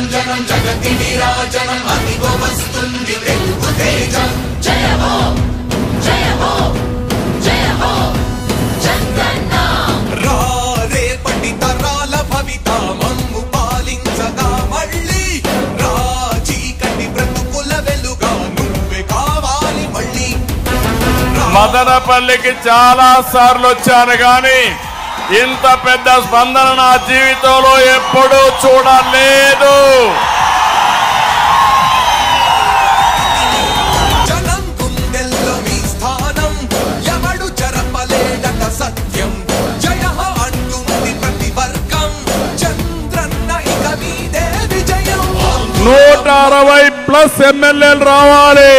ప్రభంజనం జగతి విరాజనం అదిగో వస్తుంది తెలుగు తేజం జయ హో జయ హో జయ హో చంద్రన్న రా రేపటి తరాల భవిత మమ్ము పాలించగా మళ్ళీ రా చీకటి బ్రతుకుల వెలుగా నువ్వే కావాలి మళ్ళీ మదనపల్లికి చాలా సార్లు వచ్చాను గాని ఇంత పెద్ద స్పందన నా జీవితంలో ఎప్పుడూ చూడలేదు. జనం గుండెల్లో మీ స్థానం ఎవడు జరపలేడట సత్యం జయ హో అంటుంది ప్రతి వర్గం చంద్రన్న ఇక మీదే విజయం 160+ ఎమ్మెల్యేలు రావాలి,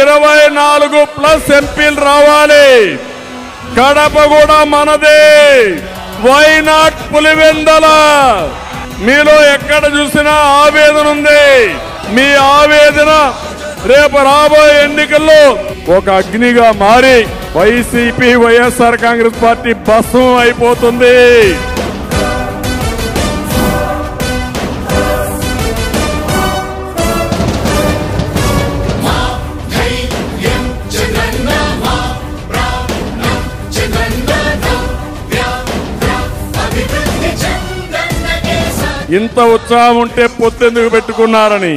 24+ ఎంపీలు రావాలి. కడప కూడా మనదే. Why not Pulivendula? మీలో ఎక్కడ చూసినా ఆవేదన ఉంది. మీ ఆవేదన రేపు రాబోయే ఎన్నికల్లో ఒక అగ్నిగా మారి వైసీపీ వైఎస్ఆర్ కాంగ్రెస్ పార్టీ భస్మం అయిపోతుంది. ఇంత ఉత్సాహం ఉంటే పొత్తు ఎందుకు పెట్టుకున్నారని.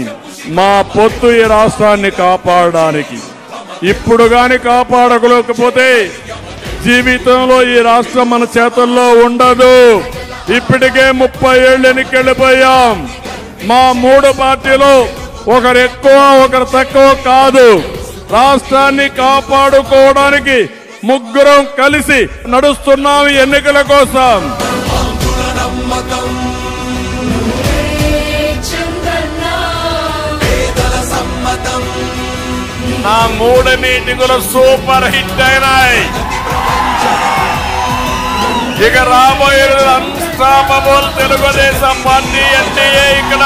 మా పొత్తు ఈ రాష్ట్రాన్ని కాపాడడానికి. ఇప్పుడు గాని కాపాడలేకపోతే జీవితంలో ఈ రాష్ట్రం మన చేతుల్లో ఉండదు. ఇప్పటికే 30 ఏళ్ళు ఎన్నికెళ్ళిపోయాం. మా 3 పార్టీలు ఒకరు ఎక్కువ ఒకరు తక్కువ కాదు. రాష్ట్రాన్ని కాపాడుకోవడానికి ముగ్గురం కలిసి నడుస్తున్నాం ఎన్నికల కోసం. నా 3 మీటింగులు సూపర్ హిట్ అయినాయి. ఇక రాబోయే అన్స్టాపబుల్ తెలుగుదేశం పార్టీ ఎన్డీఏ ఇక్కడ